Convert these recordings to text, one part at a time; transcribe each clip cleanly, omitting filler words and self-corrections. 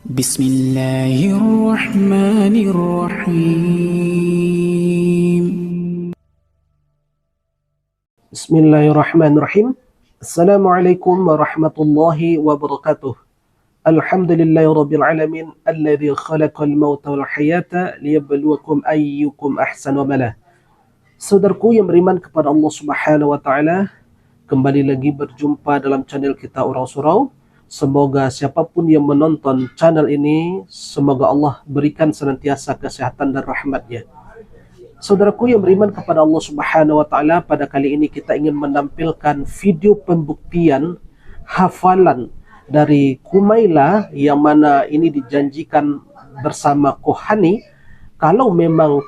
Bismillahirrahmanirrahim. Bismillahirrahmanirrahim. Assalamualaikum warahmatullahi wabarakatuh. Alhamdulillahirabbil alamin alladzi khalaqal mauta wal hayata liyabluwakum ayyukum ahsanu amala. Saudaraku yang beriman kepada Allah Subhanahu wa taala, kembali lagi berjumpa dalam channel kita Orang Surau. Semoga siapapun yang menonton channel ini, semoga Allah berikan senantiasa kesehatan dan rahmatnya. Saudaraku yang beriman kepada Allah Subhanahu wa taala, pada kali ini kita ingin menampilkan video pembuktian hafalan dari Kumaila, yang mana ini dijanjikan bersama Kohani. Kalau memang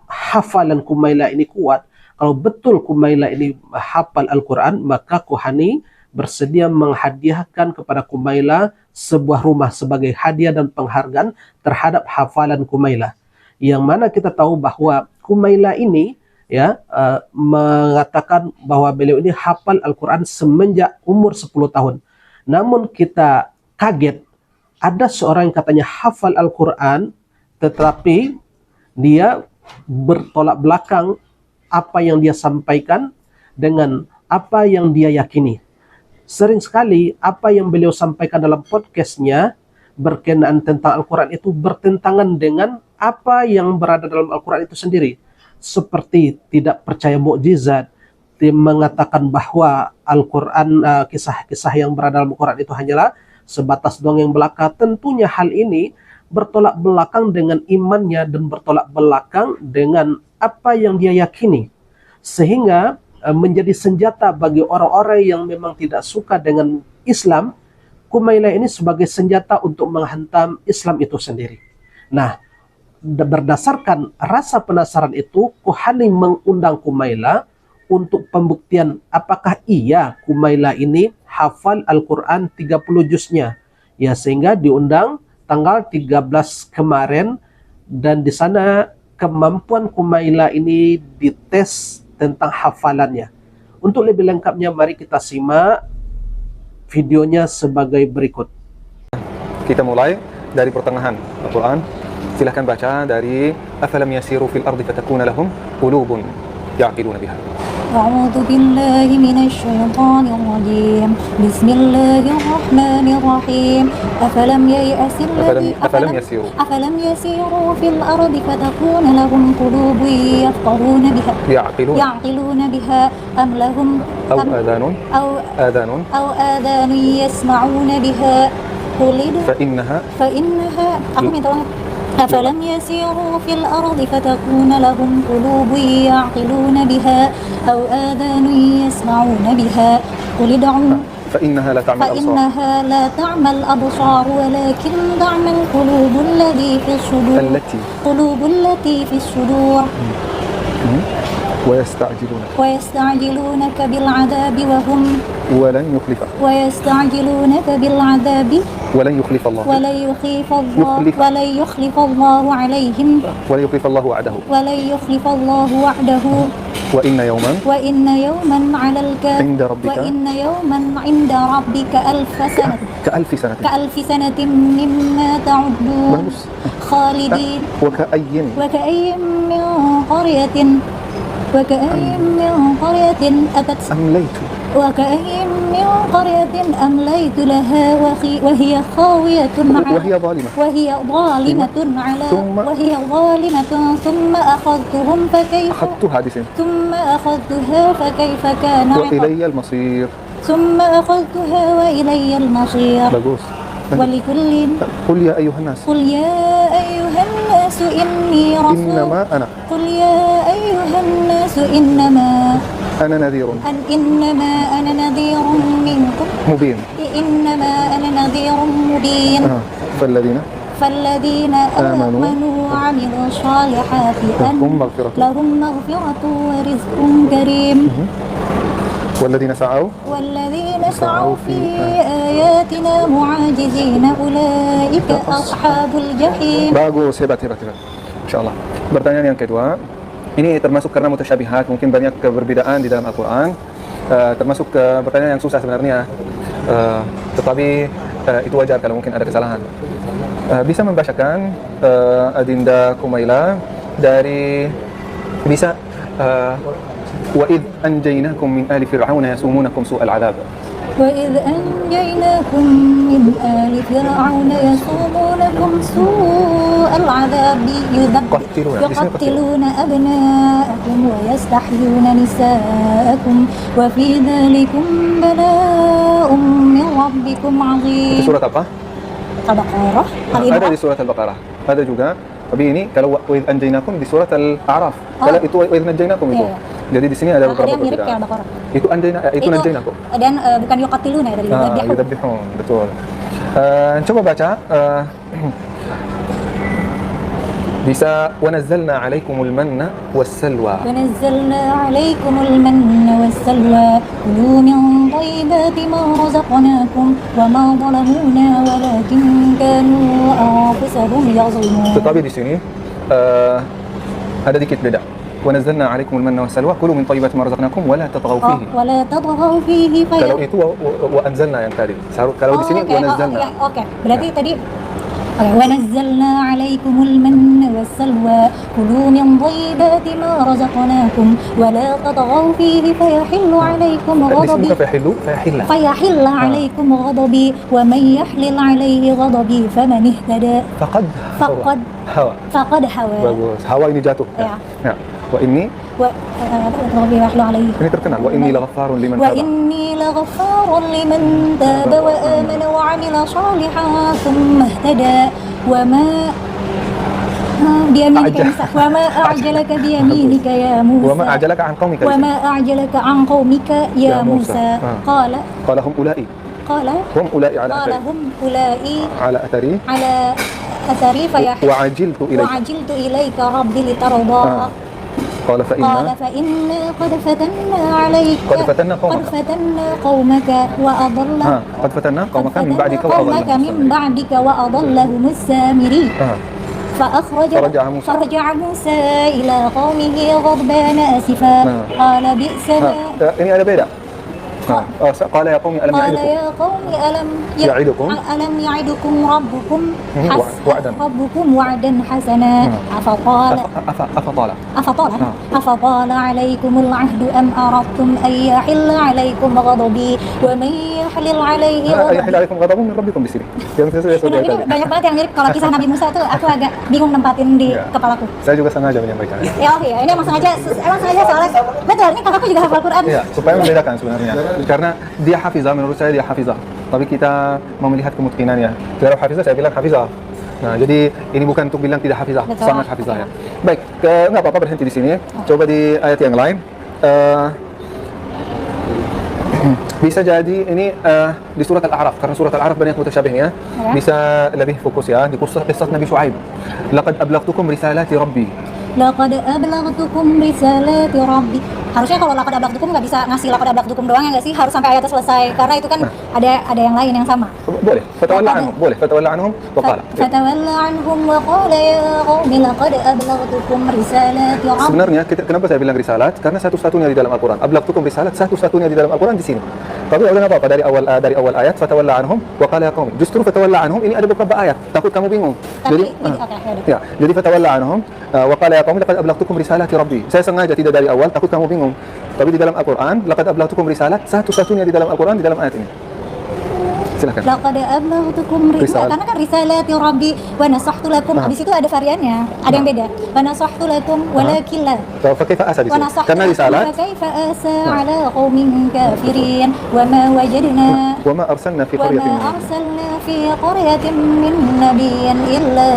hafalan Kumaila ini kuat, kalau betul Kumaila ini hafal Al-Quran, maka Kohani bersedia menghadiahkan kepada Kumaila sebuah rumah sebagai hadiah dan penghargaan terhadap hafalan Kumaila. Yang mana kita tahu bahwa Kumaila ini mengatakan bahwa beliau ini hafal Al-Quran semenjak umur 10 tahun. Namun kita kaget, ada seorang yang katanya hafal Al-Quran, tetapi dia bertolak belakang apa yang dia sampaikan dengan apa yang dia yakini. Sering sekali apa yang beliau sampaikan dalam podcastnya berkenaan tentang Al-Quran itu bertentangan dengan apa yang berada dalam Al-Quran itu sendiri. Seperti tidak percaya mukjizat, dia mengatakan bahwa Al-Quran, kisah-kisah yang berada dalam Al-Quran itu hanyalah sebatas dongeng belaka. Tentunya hal ini bertolak belakang dengan imannya dan bertolak belakang dengan apa yang dia yakini. Sehingga menjadi senjata bagi orang-orang yang memang tidak suka dengan Islam. Kumaila ini sebagai senjata untuk menghantam Islam itu sendiri. Nah, berdasarkan rasa penasaran itu, Kohani mengundang Kumaila untuk pembuktian apakah iya Kumaila ini hafal Al-Quran 30 juznya. Ya, sehingga diundang tanggal 13 kemarin, dan di sana kemampuan Kumaila ini dites tentang hafalannya. Untuk lebih lengkapnya, mari kita simak videonya sebagai berikut. Kita mulai dari pertengahan Al-Quran. Silahkan baca dari afalam yasiru fil ardi fatakuna lahum qulubun ya'qiluna biha. أعوذ بالله من الشيطان الرجيم بسم الله الرحمن الرحيم أفلم يسيروا في الأرض فتكون لهم قلوب يعقلون بها أم لهم آذان يسمعون بها فإنها أفلم يسيروا في الأرض فتكون لهم قلوب يعقلون بها أو آذان يسمعون بها قل ادعوا فإنها لا تعمى الأبصار ولكن تعمى القلوب التي في الصدور ويستعجلونك بالعذاب ولن يخلف الله وعده وإن يوما عند ربك كألف سنة مما تعدون خالدين وكأي من قرية أمليت لها وهي خاوية وهي ظالمة ثم أخذتها فكيف كان وإلي المصير. bagus. قل يا أيها الناس إني رسول إنما أنا نذير منكم مبين. فالذين آمنوا وعملوا الصالحات لهم مغفرة ورزق كريم. والذين سعوا في آياتنا معاجزين أولئك أصحاب الجحيم. Bagus, hebat. Insyaallah. Pertanyaan yang kedua, ini termasuk karena mutasyabihat, mungkin banyak keberbedaan di dalam Al-Quran. Termasuk pertanyaan yang susah sebenarnya, tetapi itu wajar kalau mungkin ada kesalahan. Bisa membacakan Adinda Kumaila dari bisa wa id anjaynakum min ali fir'auna yasumunakum su'al 'adzab. وإذ أنجيناكم من آل فرعون يسومونكم سوء العذاب يقتلون أبناءكم ويستحيون نساءكم وفي ذلكم بلاء من ربكم عظيم. Itu surat apa? Al-Baqarah. Ada di surat Al-Baqarah. Ada juga. Tapi ini kalau wa id anjaynakum di surat Al-A'raf. Kalau itu wa id anjaynakum itu. Iya. Jadi di sini ada beberapa yang mirip kayak perbedaan. Al-Baqarah. Itu itu anjaynakum. Dan bukan yuqatiluna dari Yudabbihun, betul. Coba baca bisa وَنَزَّلْنَا عَلَيْكُمُ الْمَنَّ وَالسَّلْوَى وَنَزَّلْنَا عَلَيْكُمُ الْمَنَّ وَالسَّلْوَى كُلُوا مِنْ طَيِّبَاتِ مَا رَزَقْنَاكُمْ وَمَا ظَلَمُونَا وَلَكِنْ كَانُوا أَنفُسَهُمْ يَظْلِمُونَ. Tetapi di sini ada dikit beda. وَنَزَّلْنَا عَلَيْكُمُ الْمَنَّ وَالسَّلْوَى كُلُوا مِنْ طَيِّبَاتِ مَا رَزَقْنَاكُم وَلَا تَطْغَوْا فِيهِ. وَلَا تَطْغَوْا فِيهِ. Kalau itu وَأَنزَلْنَا yang tadi. Kalau di sini وَنَزَّلْنَا. Oke. Berarti tadi وَنَزَّلْنَا عَلَيْكُمُ الْمَنَّ وَالسَّلْوَى كُلُوا مِنْ طَيِّبَاتِ مَا رَزَقْنَاكُم وَلَا تَطْغَوْا فِيهِ فَيَحِلَّ عَلَيْكُمْ غَضَبِي فَيَحِلَّ عَلَيْكُمْ غَضَبِي وَمَنْ يَحْلِلْ عَلَيْهِ غَضَبِي فَمَنِ اهْتَدَى فَقَدْ هَوَى. Bagus. Hawa ini jatuh. Ya. Wa inni ini terkenal. Wa inni laghaffarun liman taba. Wa inni laghaffarun liman taba wa amana wa 'amila shalihan thumma ihtada wa ma wa ma a'jalaka biyaminika ya Musa wa ma a'jalaka an qaumika wa ma a'jalaka an qaumika ya Musa qala hum ulai ala athari wa ajiltu ilayka rabbi litarda. قال فإنا قد فتنا قومك من بعدك وأضلهم السامري. فرجع موسى إلى قومه غضبان آسفا قال بئس ما. Ini ada beda. قال يا قوم ألم يعدكم ربكم وعدا حسنا أفطال عليكم العهد أم أردتم أن يحل عليكم غضبي ومن يحلل عليه غضب من ربكم di sini. Ini banyak banget yang mirip. Kalau kisah Nabi Musa tuh aku agak bingung nempatin di kepalaku. Saya juga sengaja menyampaikan. Iya, ini emang sengaja soalnya betul, ini kakakku juga hafal Quran. Iya, supaya membedakan sebenarnya. Karena dia hafizah, menurut saya dia hafizah. Tapi kita mau melihat kemungkinannya. Kalau hafizah, saya bilang hafizah. Nah, jadi ini bukan untuk bilang tidak hafizah, sangat hafizah ya. Baik, nggak apa-apa berhenti di sini. Coba di ayat yang lain. Bisa jadi ini di surat Al-A'raf, karena surat Al-A'raf banyak mutasyabihnya. Bisa lebih fokus ya di kisah Nabi Shu'aib. Laqad ablagtukum risalati rabbi. Laqad ablagtukum risalati rabbi. Harusnya kalau laqad ablagtukum nggak bisa ngasih laqad ablagtukum doang ya nggak sih? Harus sampai ayatnya selesai, karena itu kan ada yang lain yang sama. Boleh. Fatawalla anhum wa qala. Fatawalla anhum wa qala ya qaumi laqad ablagtukum risalati rabbi. Sebenarnya kenapa saya bilang risalat? Karena satu-satunya di dalam Al-Qur'an. Ablagtukum risalat satu-satunya di dalam Al-Qur'an di sini. Tapi ada apa-apa dari awal ayat fatawalla anhum wa qala ya qaumi. Justru fatawalla anhum ini ada beberapa ayat. Takut kamu bingung. Jadi fatawalla anhum wa qala ya qaumi laqad ablagtukum risalati rabbi. Saya sengaja tidak dari awal, takut kamu bingung. Tapi di dalam Al-Quran, laqad ablagtukum risalat, satu-satunya di dalam Al-Quran, di dalam ayat ini. Silakan. Laqad ablagtukum risalat, karena kan risalati rabbi wa nasahtu lakum. Di situ ada variannya, ada yang beda. Wa nasahtu lakum walakin la. Fa kaifa asa di sini? Karena risalat. Fa kaifa asa ala qaumin kafirin wa ma wajadna wa ma arsalna fi qaryatin min nabiyyin illa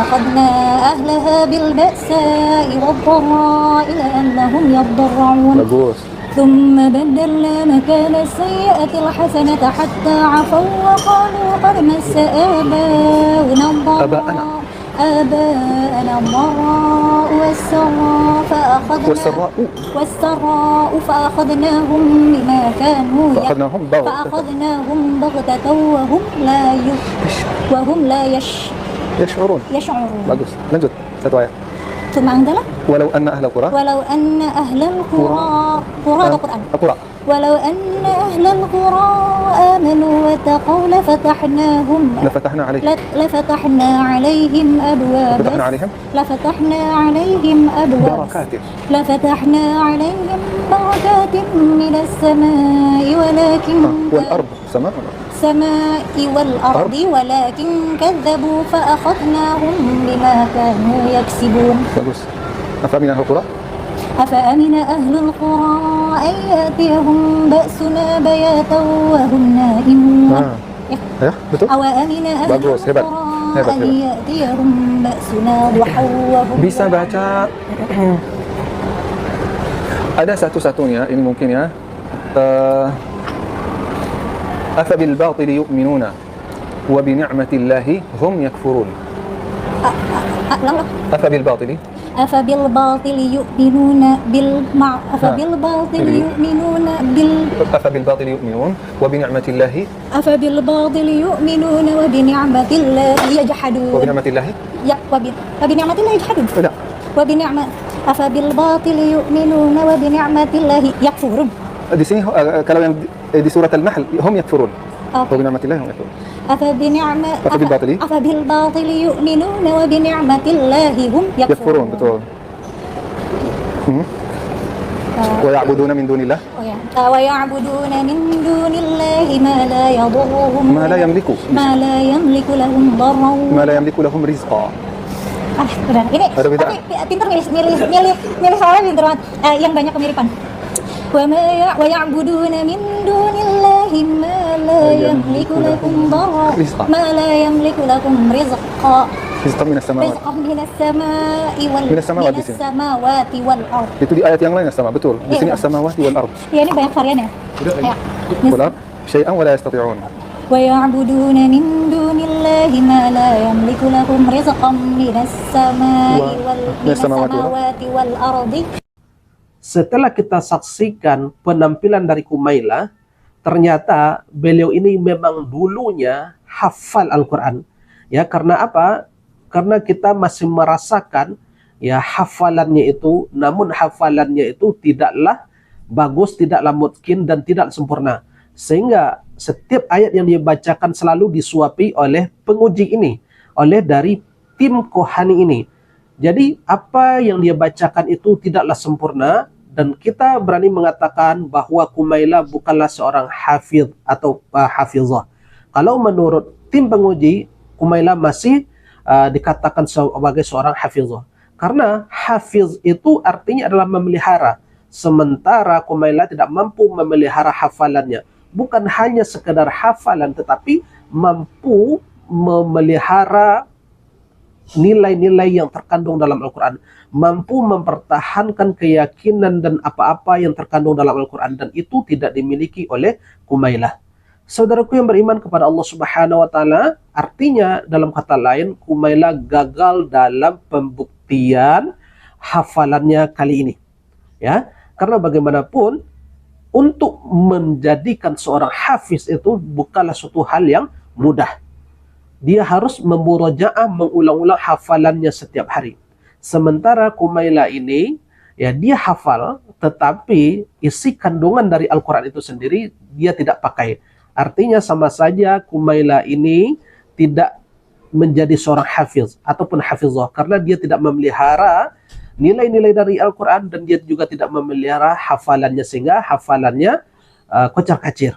akhadna ahlaha bil ba'sa'i wad dharra'i la'annahum yadarra'un. Bagus. ثم بدلنا مكان السيئة الحسنة حتى عفوا وقالوا قد مس آباؤنا الضراء والسراء فأخذناهم بما كانوا فأخذناهم بغتة وهم لا يشعرون. Bagus. Lanjut satu ayat. ثم أنزل walau anna ahla qura ولو أن أهل القرى قرى atau Quran qura ولو أن أهل القرى آمنوا واتقوا lafatahna alaihim لفتحنا عليهم أبواب lafatahna alaihim لفتحنا عليهم أبواب barakatin لفتحنا عليهم بركات من السماء wal ard sama والأرض ولكن كذبوا فأخذناهم بما كانوا يكسبون bagus. Afamin ahla qura أفأمن أهل القرى أن يأتيهم بأسنا بياتا وهم نائمون ya betul. أوأمن أهل Bagus, hebat. القرى Hebat, أن hebat. يأتيهم بأسنا ضحى وهم Bisa baca. Ada satu-satunya ini mungkin ya. Afa bil batil yu'minuna wa bi ni'matillahi hum yakfurun. Afa bil batil أفبالباطل يؤمنون أفبالباطل يؤمنون afa bil batil yu'minun wa bi ni'matillahi أفبالباطل يؤمنون وبنعمة الله يجحدون wa bi ni'matillahi وبنعمة الله يجحدون la أفبالباطل يؤمنون وبنعمة الله يكفرون di sini kalau yang di surat Al-Nahl hum yakfurun wa bi ni'matillahi hum yakfurun. أفبالباطل يؤمنون وبنعمة الله هم Yakfurun, betul. Wa ya'buduna min dunillah ويعبدون من دون الله ما لا يضرهم ma la yamliku ما لا يملك لهم ضرا ma la yamliku lahum rizqa. Udah. Ini Ada beda. tapi pinter milih soalnya pinter banget. Yang banyak kemiripan. Wa ya'buduna min dunillahi ma la yamliku lakum darra Rizqa. ma la yamliku lakum rizqa Rizqa minas samawati. rizqan minas samai wal Minas samawati sini. samawati wal ard. Itu di ayat yang lain sama, betul. Di sini Iya. as-samawati wal ard. Ya ini banyak varian ya. Ya. Wal ard syai'an wa la yastati'un. Wa ya'buduna min dunillahi ma la yamliku lakum rizqan minas samai Minas samawati wal ardi. Setelah kita saksikan penampilan dari Kumaila, ternyata beliau ini memang dulunya hafal Al-Quran. Ya, karena apa? Karena kita masih merasakan ya hafalannya itu, namun hafalannya itu tidaklah bagus, tidaklah mutkin dan tidak sempurna. Sehingga setiap ayat yang dibacakan selalu disuapi oleh penguji ini, oleh dari tim Kohani ini. Jadi apa yang dia bacakan itu tidaklah sempurna, dan kita berani mengatakan bahwa Kumaila bukanlah seorang hafiz atau hafizah. Kalau menurut tim penguji, Kumaila masih dikatakan sebagai seorang hafizah. Karena hafiz itu artinya adalah memelihara. Sementara Kumaila tidak mampu memelihara hafalannya. Bukan hanya sekedar hafalan, tetapi mampu memelihara nilai-nilai yang terkandung dalam Al-Quran, mampu mempertahankan keyakinan dan apa-apa yang terkandung dalam Al-Quran, dan itu tidak dimiliki oleh Kumailah. Saudaraku yang beriman kepada Allah Subhanahu wa Ta'ala, artinya dalam kata lain, Kumailah gagal dalam pembuktian hafalannya kali ini. Ya, karena bagaimanapun untuk menjadikan seorang hafiz itu bukanlah suatu hal yang mudah. Dia harus memurojaah, mengulang-ulang hafalannya setiap hari. Sementara Kumaila ini, ya dia hafal, tetapi isi kandungan dari Al-Quran itu sendiri dia tidak pakai. Artinya sama saja Kumaila ini tidak menjadi seorang hafiz ataupun hafizah, karena dia tidak memelihara nilai-nilai dari Al-Quran, dan dia juga tidak memelihara hafalannya, sehingga hafalannya kocar-kacir.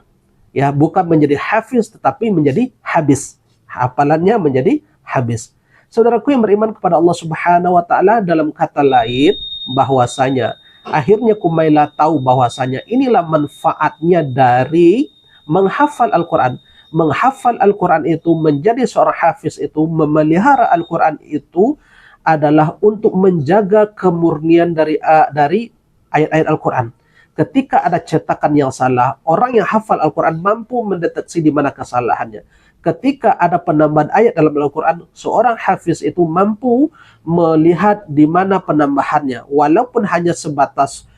Ya, bukan menjadi hafiz tetapi menjadi habis. Hafalannya menjadi habis. Saudaraku yang beriman kepada Allah Subhanahu wa Ta'ala, dalam kata lain bahwasanya akhirnya Kumaila tahu bahwasanya inilah manfaatnya dari menghafal Al-Quran. Menghafal Al-Quran itu, menjadi seorang hafiz itu, memelihara Al-Quran itu adalah untuk menjaga kemurnian dari ayat-ayat Al-Quran. Ketika ada cetakan yang salah, orang yang hafal Al-Quran mampu mendeteksi di mana kesalahannya. Ketika ada penambahan ayat dalam Al-Quran, seorang hafiz itu mampu melihat di mana penambahannya, walaupun hanya sebatas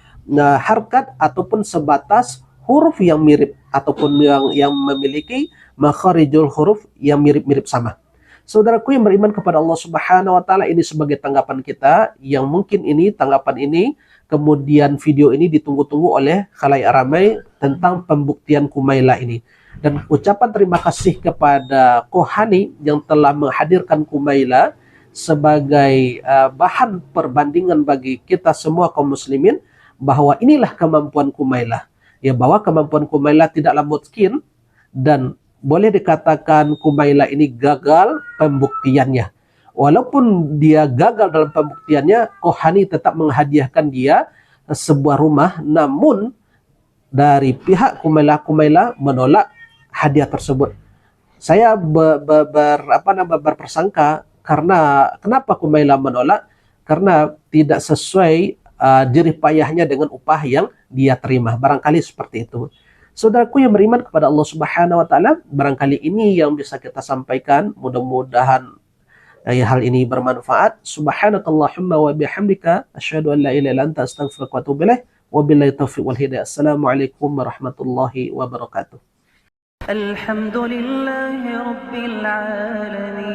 harkat ataupun sebatas huruf yang mirip, ataupun yang memiliki makharijul huruf yang mirip-mirip sama. Saudaraku yang beriman kepada Allah Subhanahu wa taala, ini sebagai tanggapan kita yang mungkin ini tanggapan ini kemudian video ini ditunggu-tunggu oleh khalayak ramai tentang pembuktian Kumaila ini. Dan ucapan terima kasih kepada Kohani yang telah menghadirkan Kumaila sebagai bahan perbandingan bagi kita semua kaum muslimin, bahwa inilah kemampuan Kumaila. Ya, bahwa kemampuan Kumaila tidaklah mungkin, dan boleh dikatakan Kumaila ini gagal pembuktiannya. Walaupun dia gagal dalam pembuktiannya, Kohani tetap menghadiahkan dia sebuah rumah, namun dari pihak Kumaila menolak hadiah tersebut. Saya berprasangka, karena kenapa Kumaila menolak? Karena tidak sesuai jerih payahnya dengan upah yang dia terima. Barangkali seperti itu. Saudaraku yang beriman kepada Allah Subhanahu wa taala, barangkali ini yang bisa kita sampaikan. Mudah-mudahan hal ini bermanfaat. Subhanakallahumma wa bihamdika asyhadu an la ilaha illa anta astaghfiruka wa atubu ilaik. Wabillahi taufiq wal hidayah. Assalamualaikum warahmatullahi wabarakatuh. الحمد لله رب العالمين